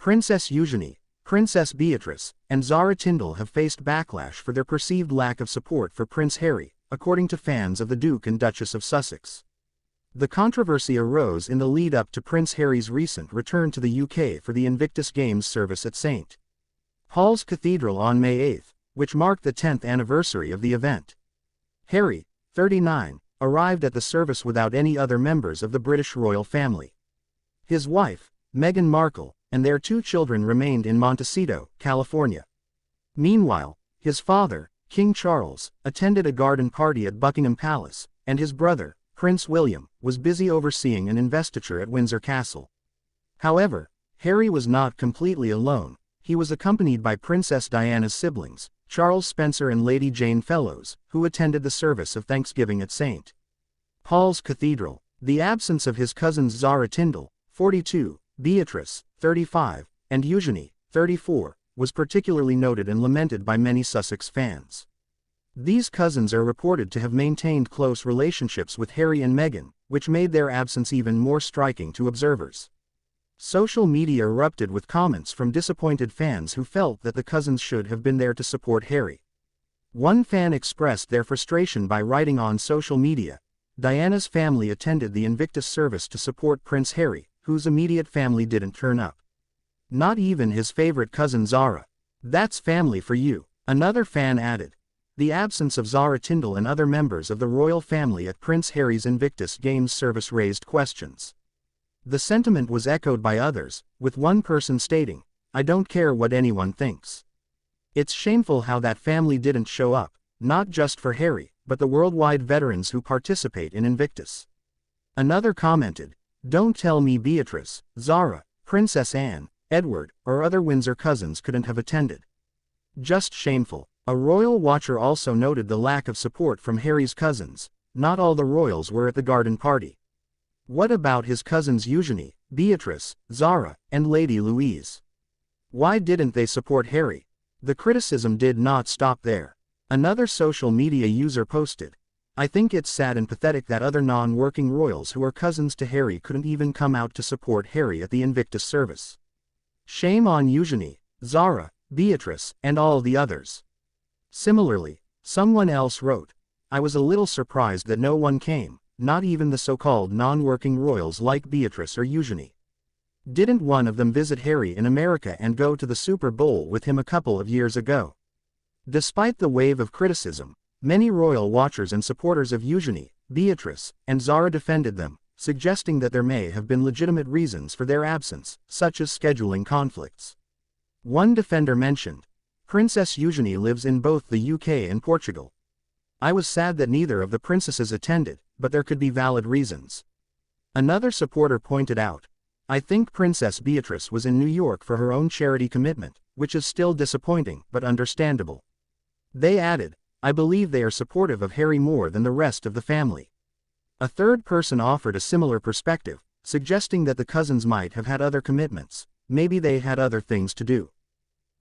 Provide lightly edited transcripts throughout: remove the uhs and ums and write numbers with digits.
Princess Eugenie, Princess Beatrice, and Zara Tindall have faced backlash for their perceived lack of support for Prince Harry, according to fans of the Duke and Duchess of Sussex. The controversy arose in the lead-up to Prince Harry's recent return to the UK for the Invictus Games service at St. Paul's Cathedral on May 8, which marked the 10th anniversary of the event. Harry, 39, arrived at the service without any other members of the British royal family. His wife, Meghan Markle, and their 2 children remained in Montecito, California. Meanwhile, his father, King Charles, attended a garden party at Buckingham Palace, and his brother, Prince William, was busy overseeing an investiture at Windsor Castle. However, Harry was not completely alone. He was accompanied by Princess Diana's siblings, Charles Spencer and Lady Jane Fellows, who attended the service of Thanksgiving at St. Paul's Cathedral. The absence of his cousins Zara Tindall, 42, Beatrice, 35, and Eugenie, 34, was particularly noted and lamented by many Sussex fans. These cousins are reported to have maintained close relationships with Harry and Meghan, which made their absence even more striking to observers. Social media erupted with comments from disappointed fans who felt that the cousins should have been there to support Harry. One fan expressed their frustration by writing on social media, "Diana's family attended the Invictus service to support Prince Harry, whose immediate family didn't turn up. Not even his favorite cousin Zara. That's family for you." Another fan added, "The absence of Zara Tindall and other members of the royal family at Prince Harry's Invictus Games service raised questions." The sentiment was echoed by others, with one person stating, "I don't care what anyone thinks. It's shameful how that family didn't show up, not just for Harry, but the worldwide veterans who participate in Invictus." Another commented, "Don't tell me Beatrice, Zara, Princess Anne, Edward, or other Windsor cousins couldn't have attended. Just shameful." A royal watcher also noted the lack of support from Harry's cousins. Not all the royals were at the garden party. What about his cousins Eugenie, Beatrice, Zara, and Lady Louise? Why didn't they support Harry? The criticism did not stop there. Another social media user posted, "I think it's sad and pathetic that other non-working royals who are cousins to Harry couldn't even come out to support Harry at the Invictus service. Shame on Eugenie, Zara, Beatrice, and all the others." Similarly, someone else wrote, "I was a little surprised that no one came, not even the so-called non-working royals like Beatrice or Eugenie. Didn't one of them visit Harry in America and go to the Super Bowl with him a couple of years ago?" Despite the wave of criticism, many royal watchers and supporters of Eugenie, Beatrice, and Zara defended them, suggesting that there may have been legitimate reasons for their absence, such as scheduling conflicts. One defender mentioned, "Princess Eugenie lives in both the UK and Portugal. I was sad that neither of the princesses attended, but there could be valid reasons." Another supporter pointed out, "I think Princess Beatrice was in New York for her own charity commitment, which is still disappointing but understandable." They added, "I believe they are supportive of Harry more than the rest of the family." A third person offered a similar perspective, suggesting that the cousins might have had other commitments. Maybe they had other things to do.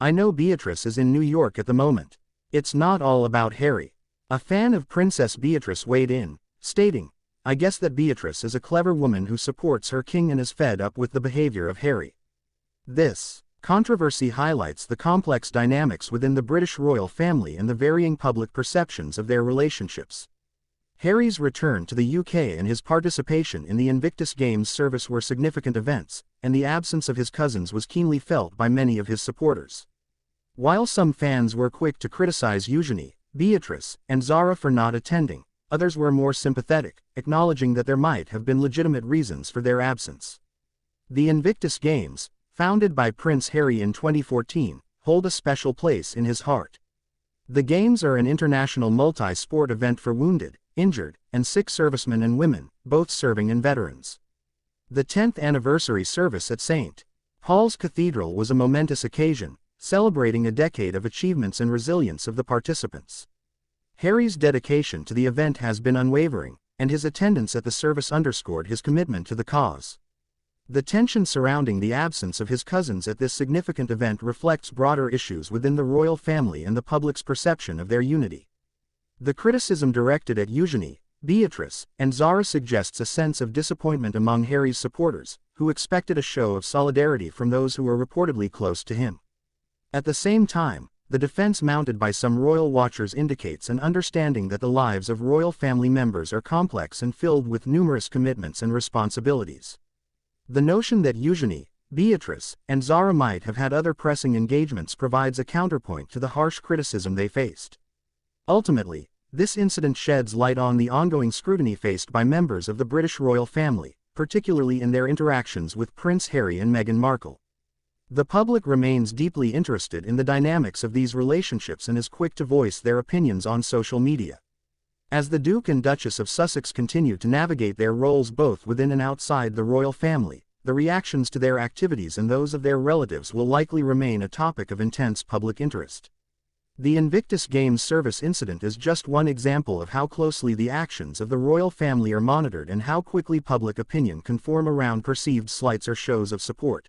"I know Beatrice is in New York at the moment. It's not all about Harry." A fan of Princess Beatrice weighed in, stating, "I guess that Beatrice is a clever woman who supports her king and is fed up with the behavior of Harry." This controversy highlights the complex dynamics within the British royal family and the varying public perceptions of their relationships. Harry's return to the UK and his participation in the Invictus Games service were significant events, and the absence of his cousins was keenly felt by many of his supporters. While some fans were quick to criticize Eugenie, Beatrice, and Zara for not attending, others were more sympathetic, acknowledging that there might have been legitimate reasons for their absence. The Invictus Games, founded by Prince Harry in 2014, hold a special place in his heart. The Games are an international multi-sport event for wounded, injured, and sick servicemen and women, both serving and veterans. The 10th anniversary service at St. Paul's Cathedral was a momentous occasion, celebrating a decade of achievements and resilience of the participants. Harry's dedication to the event has been unwavering, and his attendance at the service underscored his commitment to the cause. The tension surrounding the absence of his cousins at this significant event reflects broader issues within the royal family and the public's perception of their unity. The criticism directed at Eugenie, Beatrice and Zara suggests a sense of disappointment among Harry's supporters, who expected a show of solidarity from those who were reportedly close to him. At the same time, the defense mounted by some royal watchers indicates an understanding that the lives of royal family members are complex and filled with numerous commitments and responsibilities. The notion that Eugenie, Beatrice, and Zara might have had other pressing engagements provides a counterpoint to the harsh criticism they faced. Ultimately, this incident sheds light on the ongoing scrutiny faced by members of the British royal family, particularly in their interactions with Prince Harry and Meghan Markle. The public remains deeply interested in the dynamics of these relationships and is quick to voice their opinions on social media. As the Duke and Duchess of Sussex continue to navigate their roles both within and outside the royal family, the reactions to their activities and those of their relatives will likely remain a topic of intense public interest. The Invictus Games service incident is just one example of how closely the actions of the royal family are monitored and how quickly public opinion can form around perceived slights or shows of support.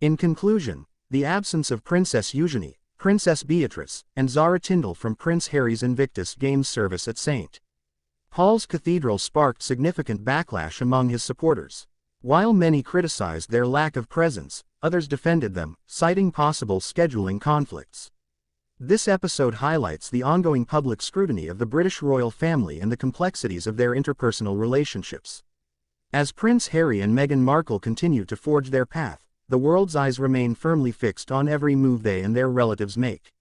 In conclusion, the absence of Princess Eugenie, Princess Beatrice, and Zara Tindall from Prince Harry's Invictus Games service at St. Paul's Cathedral sparked significant backlash among his supporters. While many criticized their lack of presence, others defended them, citing possible scheduling conflicts. This episode highlights the ongoing public scrutiny of the British royal family and the complexities of their interpersonal relationships. As Prince Harry and Meghan Markle continue to forge their path, the world's eyes remain firmly fixed on every move they and their relatives make.